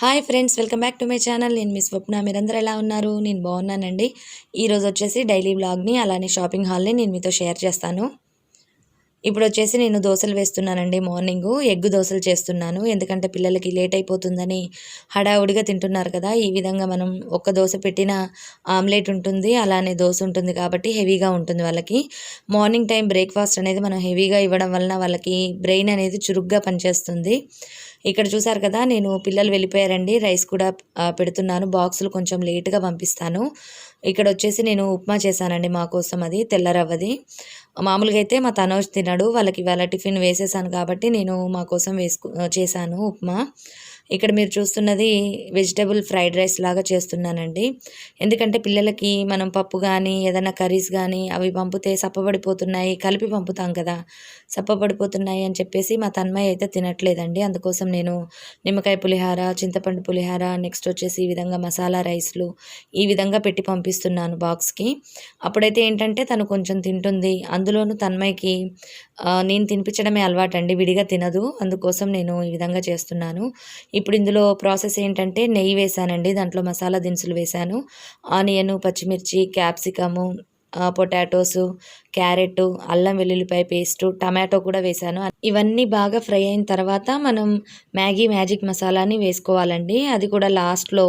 Hi friends, welcome back to my channel. నేను మీ స్వప్న. మీరందరూ ఎలా ఉన్నారు? నేను బాగున్నానండి. ఈరోజు వచ్చేసి డైలీ వ్లాగ్ని అలానే షాపింగ్ హాల్ని నేను మీతో షేర్ చేస్తాను. ఇప్పుడు వచ్చేసి నేను దోశలు వేస్తున్నానండి. మార్నింగు ఎగ్ దోశలు చేస్తున్నాను. ఎందుకంటే పిల్లలకి లేట్ అయిపోతుందని హడావుడిగా తింటున్నారు కదా. ఈ విధంగా మనం ఒక్క దోశ పెట్టిన ఆమ్లెట్ ఉంటుంది, అలానే దోశ ఉంటుంది కాబట్టి హెవీగా ఉంటుంది వాళ్ళకి. మార్నింగ్ టైం బ్రేక్ఫాస్ట్ అనేది మనం హెవీగా ఇవ్వడం వలన వాళ్ళకి బ్రెయిన్ అనేది చురుగ్గా పనిచేస్తుంది. ఇక్కడ చూసారు కదా, నేను పిల్లలు వెళ్ళిపోయారండి. రైస్ కూడా పెడుతున్నాను. బాక్సులు కొంచెం లేట్గా పంపిస్తాను. ఇక్కడ వచ్చేసి నేను ఉప్మా చేశానండి మా కోసం. అది తెల్ల రవ్వది. మామూలుగా అయితే మా తనోజ్ తినడు. వాళ్ళకి ఇవాళ టిఫిన్ వేసేసాను కాబట్టి నేను మా కోసం చేశాను ఉప్మా. ఇక్కడ మీరు చూస్తున్నది వెజిటబుల్ ఫ్రైడ్ రైస్ లాగా చేస్తున్నానండి. ఎందుకంటే పిల్లలకి మనం పప్పు కానీ ఏదైనా కర్రీస్ కానీ అవి పంపితే సప్పబడిపోతున్నాయి, కలిపి పంపుతాం కదా, సప్పబడిపోతున్నాయి అని చెప్పేసి మా తన్మయ్య అయితే తినట్లేదండి. అందుకోసం నేను నిమ్మకాయ పులిహార, చింతపండు పులిహార, నెక్స్ట్ వచ్చేసి ఈ విధంగా మసాలా రైస్లు ఈ విధంగా పెట్టి పంపిస్తున్నాను బాక్స్కి. అప్పుడైతే ఏంటంటే తను కొంచెం తింటుంది. అందులోనూ తన్మయ్యకి నేను తినిపించడమే అలవాటండి, విడిగా తినదు. అందుకోసం నేను ఈ విధంగా చేస్తున్నాను. ఇప్పుడు ఇందులో ప్రాసెస్ ఏంటంటే నెయ్యి వేసానండి, దాంట్లో మసాలా దినుసులు వేసాను, ఆనియన్, పచ్చిమిర్చి, క్యాప్సికము, పొటాటోసు, క్యారెట్, అల్లం వెల్లుల్లిపాయ పేస్టు, టమాటో కూడా వేసాను. ఇవన్నీ బాగా ఫ్రై అయిన తర్వాత మనం మ్యాజిక్ మసాలాని వేసుకోవాలండి. అది కూడా లాస్ట్లో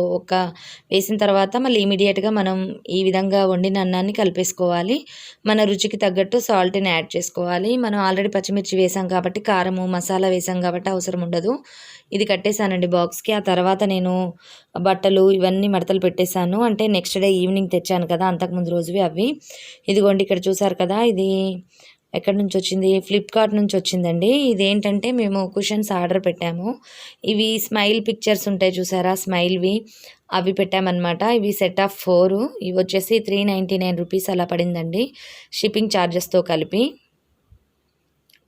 వేసిన తర్వాత మళ్ళీ ఇమీడియట్గా మనం ఈ విధంగా వండిన అన్నాన్ని కలిపేసుకోవాలి. మన రుచికి తగ్గట్టు సాల్ట్ని యాడ్ చేసుకోవాలి. మనం ఆల్రెడీ పచ్చిమిర్చి వేసాం కాబట్టి, కారము మసాలా వేసాం కాబట్టి అవసరం ఉండదు. ఇది కట్టేశానండి బాక్స్కి. ఆ తర్వాత నేను బట్టలు ఇవన్నీ మడతలు పెట్టేశాను. అంటే నెక్స్ట్ డే ఈవినింగ్ తెచ్చాను కదా, అంతకుముందు రోజువి అవి. ఇదిగోండి ఇక్కడ చూసారు కదా, ఇది ఎక్కడి నుంచి వచ్చింది? ఫ్లిప్కార్ట్ నుంచి వచ్చిందండి. ఇదేంటంటే మేము కుషన్స్ ఆర్డర్ పెట్టాము. ఇవి స్మైల్ పిక్చర్స్ ఉంటాయి చూసారా, స్మైల్వి, అవి పెట్టామన్నమాట. ఇవి సెట్ ఆఫ్ 4. ఇవి వచ్చేసి 399 రూపీస్ అలా పడిందండి, షిప్పింగ్ ఛార్జెస్తో కలిపి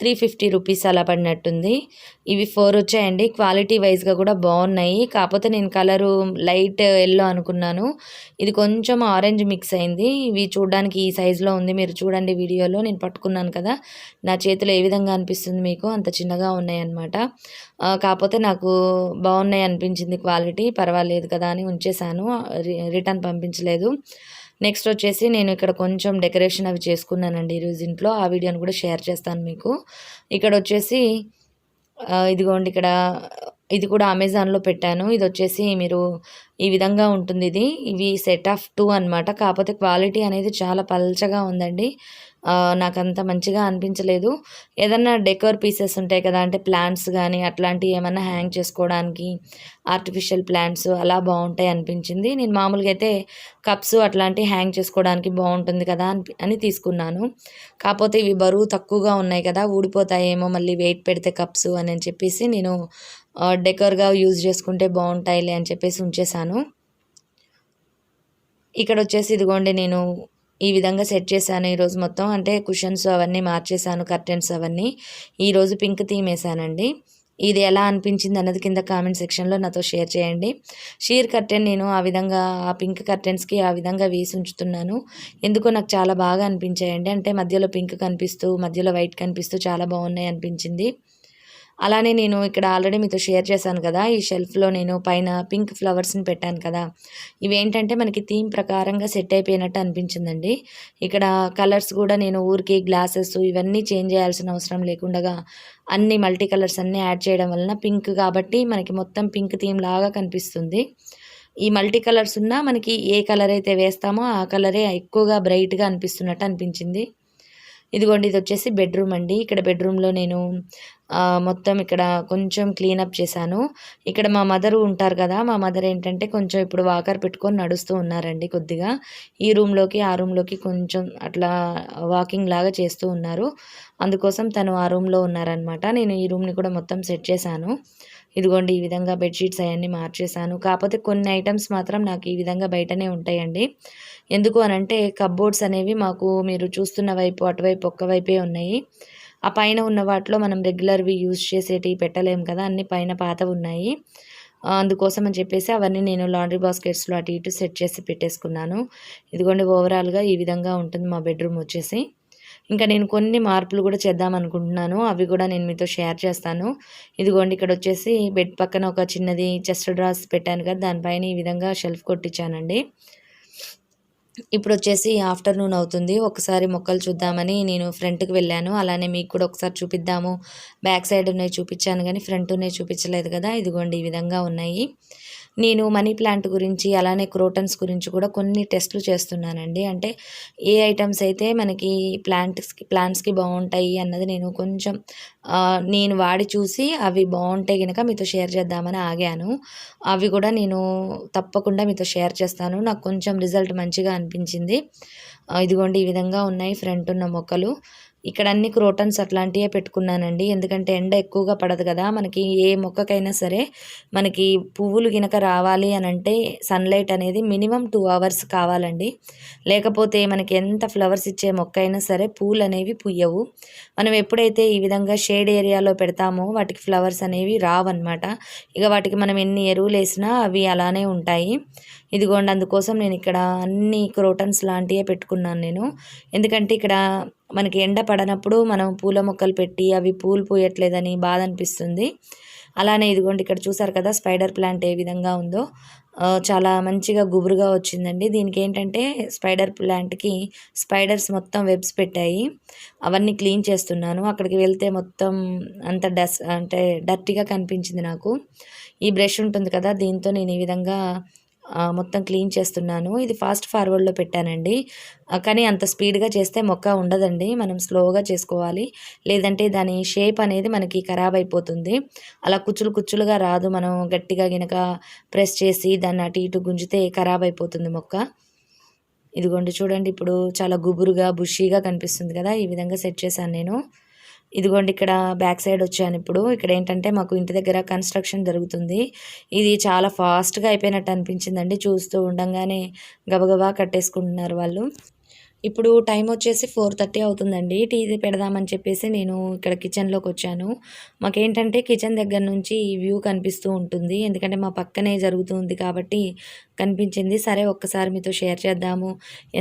350 రూపీస్ అలా పడినట్టుంది. ఇవి 4 వచ్చాయండి. క్వాలిటీ వైజ్గా కూడా బాగున్నాయి. కాకపోతే నేను కలరు లైట్ ఎల్లో అనుకున్నాను, ఇది కొంచెం ఆరెంజ్ మిక్స్ అయింది. ఇవి చూడడానికి ఈ సైజులో ఉంది. మీరు చూడండి వీడియోలో, నేను పట్టుకున్నాను కదా, నా చేతిలో ఏ విధంగా అనిపిస్తుంది మీకు, అంత చిన్నగా ఉన్నాయి అన్నమాట. కాకపోతే నాకు బాగున్నాయి అనిపించింది, క్వాలిటీ పర్వాలేదు కదా అని ఉంచేసాను, రిటర్న్ పంపించలేదు. నెక్స్ట్ వచ్చేసి నేను ఇక్కడ కొంచెం డెకరేషన్ అవి చేసుకున్నానండి ఈరోజు ఇంట్లో. ఆ వీడియోని కూడా షేర్ చేస్తాను మీకు. ఇక్కడ వచ్చేసి ఇదిగోండి, ఇక్కడ ఇది కూడా అమెజాన్లో పెట్టాను. ఇది వచ్చేసి మీరు ఈ విధంగా ఉంటుంది. ఇవి సెట్ ఆఫ్ 2 అనమాట. కాకపోతే క్వాలిటీ అనేది చాలా పల్చగా ఉందండి. నాకంత మంచిగా అనిపించలేదు. ఏదన్నా డెకోర్ పీసెస్ ఉంటాయి కదా, అంటే ప్లాంట్స్ కానీ అట్లాంటివి ఏమన్నా హ్యాంగ్ చేసుకోవడానికి, ఆర్టిఫిషియల్ ప్లాంట్స్ అలా బాగుంటాయి అనిపించింది. నేను మామూలుగా అయితే కప్స్ అట్లాంటివి హ్యాంగ్ చేసుకోవడానికి బాగుంటుంది కదా అని తీసుకున్నాను. కాకపోతే ఇవి బరువు తక్కువగా ఉన్నాయి కదా, ఊడిపోతాయేమో మళ్ళీ వెయిట్ పెడితే కప్స్ అని చెప్పేసి నేను డెకర్గా యూజ్ చేసుకుంటే బాగుంటాయిలే అని చెప్పేసి ఉంచేసాను. ఇక్కడ వచ్చేసి ఇదిగోండి, నేను ఈ విధంగా సెట్ చేశాను ఈరోజు మొత్తం. అంటే కుషన్స్ అవన్నీ మార్చేశాను, కర్టెన్స్ అవన్నీ. ఈరోజు పింక్ థీమ్ వేసానండి. ఇది ఎలా అనిపించింది అన్నది కింద కామెంట్ సెక్షన్లో నాతో షేర్ చేయండి. షీర్ కర్టెన్ నేను ఆ విధంగా ఆ పింక్ కర్టెన్స్కి ఆ విధంగా వేసి ఉంచుతున్నాను. ఎందుకో నాకు చాలా బాగా అనిపించాయండి. అంటే మధ్యలో పింక్ కనిపిస్తూ మధ్యలో వైట్ కనిపిస్తూ చాలా బాగున్నాయి అనిపించింది. అలానే నేను ఇక్కడ ఆల్రెడీ మీతో షేర్ చేశాను కదా, ఈ షెల్ఫ్లో నేను పైన పింక్ ఫ్లవర్స్ని పెట్టాను కదా, ఇవేంటంటే మనకి థీమ్ ప్రకారంగా సెట్ అయిపోయినట్టు అనిపించిందండి. ఇక్కడ కలర్స్ కూడా నేను ఊరికి గ్లాసెస్ ఇవన్నీ చేంజ్ చేయాల్సిన అవసరం లేకుండా అన్ని మల్టీ కలర్స్ అన్నీ యాడ్ చేయడం వలన పింక్ కాబట్టి మనకి మొత్తం పింక్ థీమ్ లాగా కనిపిస్తుంది. ఈ మల్టీ కలర్స్ ఉన్నా మనకి ఏ కలర్ అయితే వేస్తామో ఆ కలరే ఎక్కువగా బ్రైట్గా అనిపిస్తున్నట్టు అనిపించింది. ఇదిగోండి, ఇది వచ్చేసి బెడ్రూమ్ అండి. ఇక్కడ బెడ్రూమ్లో నేను మొత్తం ఇక్కడ కొంచెం క్లీనప్ చేశాను. ఇక్కడ మా మదరు ఉంటారు కదా, మా మదర్ ఏంటంటే కొంచెం ఇప్పుడు వాకర్ పెట్టుకొని నడుస్తూ ఉన్నారండి. కొద్దిగా ఈ రూమ్లోకి ఆ రూమ్లోకి కొంచెం అట్లా వాకింగ్ లాగా చేస్తూ ఉన్నారు. అందుకోసం తను ఆ రూమ్లో ఉన్నారనమాట. నేను ఈ రూమ్ని కూడా మొత్తం సెట్ చేశాను. ఇదిగోండి, ఈ విధంగా బెడ్షీట్స్ అవన్నీ మార్చేశాను. కాకపోతే కొన్ని ఐటమ్స్ మాత్రం నాకు ఈ విధంగా బయటనే ఉంటాయండి. ఎందుకు అనంటే కప్బోర్డ్స్ అనేవి మాకు మీరు చూస్తున్న వైపు అటువైపు ఒక్కవైపే ఉన్నాయి. ఆ పైన ఉన్న వాటిలో మనం రెగ్యులర్వి యూజ్ చేసేటివి పెట్టలేము కదా, అన్ని పైన పాతవి ఉన్నాయి. అందుకోసం అని చెప్పేసి అవన్నీ నేను లాండ్రీ బాస్కెట్స్లో అటు ఇటు సెట్ చేసి పెట్టేసుకున్నాను. ఇదిగోండి, ఓవరాల్గా ఈ విధంగా ఉంటుంది మా బెడ్రూమ్ వచ్చేసి. ఇంకా నేను కొన్ని మార్పులు కూడా చేద్దాం అనుకుంటున్నాను. అవి కూడా నేను మీతో షేర్ చేస్తాను. ఇదిగోండి ఇక్కడ వచ్చేసి బెడ్ పక్కన ఒక చిన్నది చెస్ట్ డ్రాస్ పెట్టాను కదా, దానిపైన ఈ విధంగా షెల్ఫ్ కొట్టించానండి. ఇప్పుడు వచ్చేసి ఆఫ్టర్నూన్ అవుతుంది. ఒకసారి మొక్కలు చూద్దామని నేను ఫ్రంట్కి వెళ్ళాను. అలానే మీకు కూడా ఒకసారి చూపిద్దాము, బ్యాక్ సైడ్ ఉన్నాయి చూపించాను కానీ ఫ్రంట్ ఉన్నాయి చూపించలేదు కదా. ఇదిగోండి ఈ విధంగా ఉన్నాయి. నేను మనీ ప్లాంట్ గురించి అలానే క్రోటన్స్ గురించి కూడా కొన్ని టెస్టులు చేస్తున్నానండి. అంటే ఏ ఐటమ్స్ అయితే మనకి ప్లాంట్స్కి బాగుంటాయి అన్నది నేను కొంచెం నేను వాడి చూసి అవి బాగుంటే కనుక మీతో షేర్ చేద్దామని ఆగాను. అవి కూడా నేను తప్పకుండా మీతో షేర్ చేస్తాను. నాకు కొంచెం రిజల్ట్ మంచిగా అనిపించింది. ఇదిగోండి ఈ విధంగా ఉన్నాయి ఫ్రంట్ ఉన్న మొక్కలు. ఇక్కడ అన్ని క్రోటన్స్ అట్లాంటివే పెట్టుకున్నానండి. ఎందుకంటే ఎండ ఎక్కువగా పడదు కదా మనకి, ఏ మొక్కకైనా సరే మనకి పువ్వులు గినక రావాలి అని అంటే సన్లైట్ అనేది మినిమం 2 hours కావాలండి. లేకపోతే మనకి ఎంత ఫ్లవర్స్ ఇచ్చే మొక్క అయినా సరే పూలు అనేవి పుయ్యవు. మనం ఎప్పుడైతే ఈ విధంగా షేడ్ ఏరియాలో పెడతామో వాటికి ఫ్లవర్స్ అనేవి రావన్నమాట. ఇక వాటికి మనం ఎన్ని ఎరువులు వేసినా అవి అలానే ఉంటాయి. ఇదిగోండి అందుకోసం నేను ఇక్కడ అన్ని క్రోటన్స్ లాంటివే పెట్టుకున్నాను నేను. ఎందుకంటే ఇక్కడ మనకి ఎండ పడనప్పుడు మనం పూల మొక్కలు పెట్టి అవి పూలు పూయట్లేదని బాధ అనిపిస్తుంది. అలానే ఇదిగోండి ఇక్కడ చూసారు కదా స్పైడర్ ప్లాంట్ ఏ విధంగా ఉందో, చాలా మంచిగా గుబురుగా వచ్చిందండి. దీనికి ఏంటంటే స్పైడర్ ప్లాంట్కి స్పైడర్స్ మొత్తం వెబ్స్ పెట్టాయి. అవన్నీ క్లీన్ చేస్తున్నాను. అక్కడికి వెళ్తే మొత్తం అంత అంటే డర్టీగా కనిపించింది నాకు. ఈ బ్రష్ ఉంటుంది కదా, దీంతో నేను ఈ విధంగా మొత్తం క్లీన్ చేస్తున్నాను. ఇది ఫాస్ట్ ఫార్వర్డ్లో పెట్టానండి. కానీ అంత స్పీడ్గా చేస్తే మొక్క ఉండదండి. మనం స్లోగా చేసుకోవాలి, లేదంటే దాని షేప్ అనేది మనకి ఖరాబ్ అయిపోతుంది. అలా కుచ్చులు కుచ్చులుగా రాదు. మనం గట్టిగా గినక ప్రెస్ చేసి దాన్ని అటు ఇటు గుంజితే ఖరాబ్ అయిపోతుంది మొక్క. ఇదిగోండి చూడండి ఇప్పుడు చాలా గుబురుగా బుషీగా కనిపిస్తుంది కదా. ఈ విధంగా సెట్ చేశాను నేను. ఇదిగోండి ఇక్కడ బ్యాక్ సైడ్ వచ్చాను. ఇప్పుడు ఇక్కడ ఏంటంటే మాకు ఇంటి దగ్గర కన్స్ట్రక్షన్ జరుగుతుంది. ఇది చాలా ఫాస్ట్గా అయిపోయినట్టు అనిపించిందండి. చూస్తూ ఉండంగానే గబగబా కట్టేసుకుంటున్నారు వాళ్ళు. ఇప్పుడు టైం వచ్చేసి 4:30 అవుతుందండి. టీ పెడదామని చెప్పేసి నేను ఇక్కడ కిచెన్లోకి వచ్చాను. మాకేంటంటే కిచెన్ దగ్గర నుంచి ఈ వ్యూ కనిపిస్తూ ఉంటుంది. ఎందుకంటే మా పక్కనే జరుగుతుంది కాబట్టి కనిపించింది. సరే ఒక్కసారి మీతో షేర్ చేద్దాము.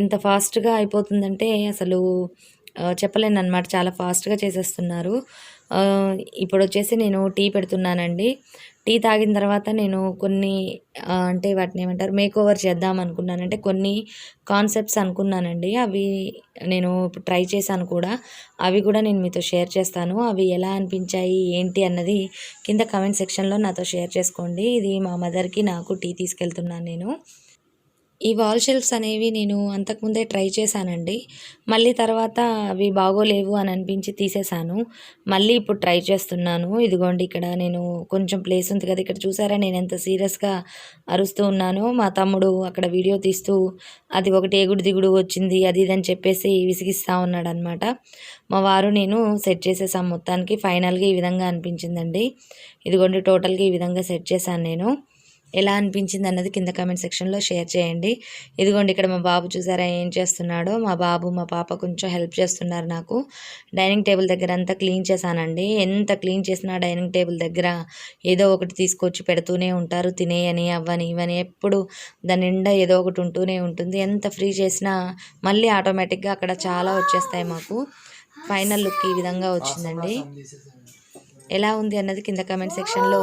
ఎంత ఫాస్ట్గా అయిపోతుందంటే అసలు చెప్పలేనన్నమాట. చాలా ఫాస్ట్గా చేసేస్తున్నారు. ఇప్పుడు వచ్చేసి నేను టీ పెడుతున్నానండి. టీ తాగిన తర్వాత నేను కొన్ని అంటే వాటిని ఏమంటారు మేకోవర్ చేద్దాం అనుకున్నాను. అంటే కొన్ని కాన్సెప్ట్స్ అనుకున్నానండి. అవి నేను ఇప్పుడు ట్రై చేశాను కూడా. అవి కూడా నేను మీతో షేర్ చేస్తాను. అవి ఎలా అనిపించాయి ఏంటి అన్నది కింద కామెంట్ సెక్షన్లో నాతో షేర్ చేసుకోండి. ఇది మా మదర్కి నాకు టీ తీసుకెళ్తున్నాను నేను. ఈ వాల్ షెల్ఫ్స్ అనేవి నేను అంతకుముందే ట్రై చేశానండి. మళ్ళీ తర్వాత అవి బాగోలేవు అని అనిపించి తీసేశాను. మళ్ళీ ఇప్పుడు ట్రై చేస్తున్నాను. ఇదిగోండి ఇక్కడ నేను కొంచెం ప్లేస్ ఉంది కదా, ఇక్కడ చూసారా నేను ఎంత సీరియస్గా అరుస్తూ ఉన్నానో. మా తమ్ముడు అక్కడ వీడియో తీస్తూ అది ఒకటి ఎగుడు దిగుడు వచ్చింది అది ఇది అని చెప్పేసి విసిగిస్తూ ఉన్నాడనమాట. మా వారు నేను సెట్ చేసేసాం మొత్తానికి. ఫైనల్గా ఈ విధంగా అనిపించిందండి. ఇదిగోండి టోటల్గా ఈ విధంగా సెట్ చేశాను నేను. ఎలా అనిపించింది అన్నది కింద కామెంట్ సెక్షన్లో షేర్ చేయండి. ఇదిగోండి ఇక్కడ మా బాబు చూసారా ఏం చేస్తున్నాడో. మా బాబు మా పాప కొంచెం హెల్ప్ చేస్తున్నారు నాకు. డైనింగ్ టేబుల్ దగ్గర అంతా క్లీన్ చేశానండి. ఎంత క్లీన్ చేసినా డైనింగ్ టేబుల్ దగ్గర ఏదో ఒకటి తీసుకొచ్చి పెడుతూనే ఉంటారు. తినేయని అవ్వని ఇవని ఎప్పుడు దాని నిండా ఏదో ఒకటి ఉంటూనే ఉంటుంది. ఎంత ఫ్రీ చేసినా మళ్ళీ ఆటోమేటిక్గా అక్కడ చాలా వచ్చేస్తాయి మాకు. ఫైనల్ లుక్ ఈ విధంగా వచ్చిందండి. ఎలా ఉంది అన్నది కింద కామెంట్ సెక్షన్లో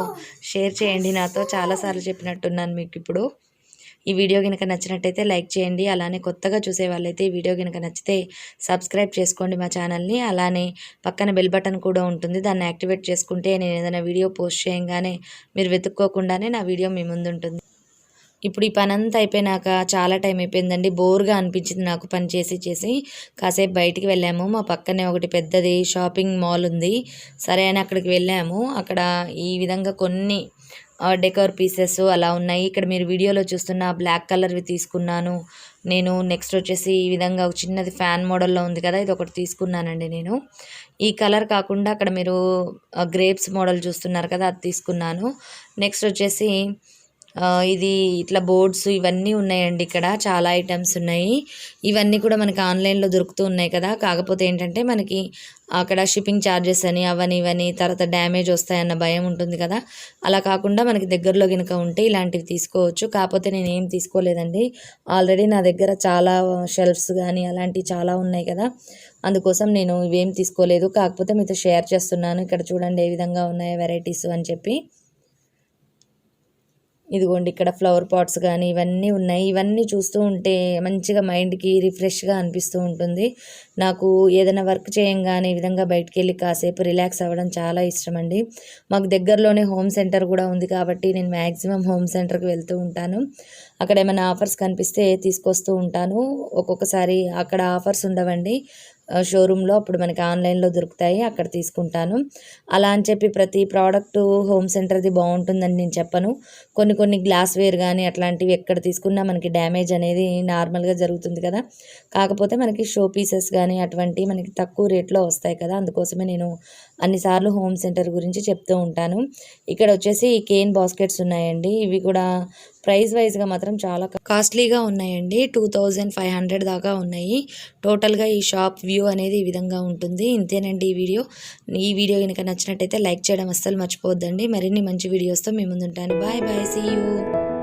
షేర్ చేయండి నాతో. చాలాసార్లు చెప్పినట్టున్నాను మీకు ఇప్పుడు. ఈ వీడియో కనుక నచ్చినట్టయితే లైక్ చేయండి. అలానే కొత్తగా చూసే వాళ్ళైతే ఈ వీడియో కనుక నచ్చితే సబ్స్క్రైబ్ చేసుకోండి మా ఛానల్ని. అలానే పక్కన బెల్ బటన్ కూడా ఉంటుంది, దాన్ని యాక్టివేట్ చేసుకుంటే నేను ఏదైనా వీడియో పోస్ట్ చేయగానే మీరు వెతుక్కోకుండానే నా వీడియో మీ ముందు ఉంటుంది. ఇప్పుడు ఈ పని అంతా అయిపోయినాక చాలా టైం అయిపోయిందండి. బోర్గా అనిపించింది నాకు పని చేసి కాసేపు బయటికి వెళ్ళాము. మా పక్కనే ఒకటి పెద్దది షాపింగ్ మాల్ ఉంది. సరే అని అక్కడికి వెళ్ళాము. అక్కడ ఈ విధంగా కొన్ని డెకోర్ పీసెస్ అలా ఉన్నాయి. ఇక్కడ మీరు వీడియోలో చూస్తున్న బ్లాక్ కలర్వి తీసుకున్నాను నేను. నెక్స్ట్ వచ్చేసి ఈ విధంగా ఒక చిన్నది ఫ్యాన్ మోడల్లో ఉంది కదా, ఇది ఒకటి తీసుకున్నానండి నేను. ఈ కలర్ కాకుండా అక్కడ మీరు గ్రేప్స్ మోడల్ చూస్తున్నారు కదా, అది తీసుకున్నాను. నెక్స్ట్ వచ్చేసి ఇది ఇట్లా బోర్డ్స్ ఇవన్నీ ఉన్నాయండి. ఇక్కడ చాలా ఐటమ్స్ ఉన్నాయి. ఇవన్నీ కూడా మనకి ఆన్లైన్లో దొరుకుతూ ఉన్నాయి కదా. కాకపోతే ఏంటంటే మనకి అక్కడ షిప్పింగ్ ఛార్జెస్ అని అవని ఇవని తర్వాత డ్యామేజ్ వస్తాయన్న భయం ఉంటుంది కదా. అలా కాకుండా మనకి దగ్గరలో కనుక ఉంటే ఇలాంటివి తీసుకోవచ్చు. కాకపోతే నేను ఏం తీసుకోలేదండి. ఆల్రెడీ నా దగ్గర చాలా షెల్ఫ్స్ కానీ అలాంటివి చాలా ఉన్నాయి కదా. అందుకోసం నేను ఇవేం తీసుకోలేదు. కాకపోతే మీతో షేర్ చేస్తున్నాను. ఇక్కడ చూడండి ఏ విధంగా ఉన్నాయో వెరైటీస్ అని చెప్పి. ఇదిగోండి ఇక్కడ ఫ్లవర్ పాట్స్ కానీ ఇవన్నీ ఉన్నాయి. ఇవన్నీ చూస్తూ ఉంటే మంచిగా మైండ్కి రిఫ్రెష్గా అనిపిస్తూ ఉంటుంది. నాకు ఏదైనా వర్క్ చేయంగానే ఈ విధంగా బయటికి వెళ్ళి కాసేపు రిలాక్స్ అవ్వడం చాలా ఇష్టం అండి. మాకు దగ్గరలోనే హోమ్ సెంటర్ కూడా ఉంది కాబట్టి నేను మ్యాక్సిమం హోమ్ సెంటర్కి వెళ్తూ ఉంటాను. అక్కడ ఏమైనా ఆఫర్స్ కనిపిస్తే తీసుకొస్తూ ఉంటాను. ఒక్కొక్కసారి అక్కడ ఆఫర్స్ ఉండవండి షోరూంలో, అప్పుడు మనకి ఆన్లైన్లో దొరుకుతాయి, అక్కడ తీసుకుంటాను. అలా అని చెప్పి ప్రతి ప్రోడక్ట్ హోమ్ సెంటర్ది బాగుంటుందని నేను చెప్పను. కొన్ని కొన్ని గ్లాస్ వేర్ కానీ అట్లాంటివి ఎక్కడ తీసుకున్నా మనకి డ్యామేజ్ అనేది నార్మల్గా జరుగుతుంది కదా. కాకపోతే మనకి షో పీసెస్ కానీ అటువంటివి మనకి తక్కువ రేట్లో వస్తాయి కదా. అందుకోసమే నేను అన్నిసార్లు హోమ్ సెంటర్ గురించి చెప్తూ ఉంటాను. ఇక్కడ వచ్చేసి కేన్ బాస్కెట్స్ ఉన్నాయండి. ఇవి కూడా ప్రైస్ వైజ్గా మాత్రం చాలా కాస్ట్లీగా ఉన్నాయండి. 2500 దాకా ఉన్నాయి. టోటల్గా ఈ షాప్ వ్యూ అనేది ఈ విధంగా ఉంటుంది. ఇంతేనండి ఈ వీడియో కనుక నచ్చినట్టయితే లైక్ చేయడం అస్సలు మర్చిపోవద్దండి. మరిన్ని మంచి వీడియోస్తో మీ ముందుంటాను. Bye bye, see you.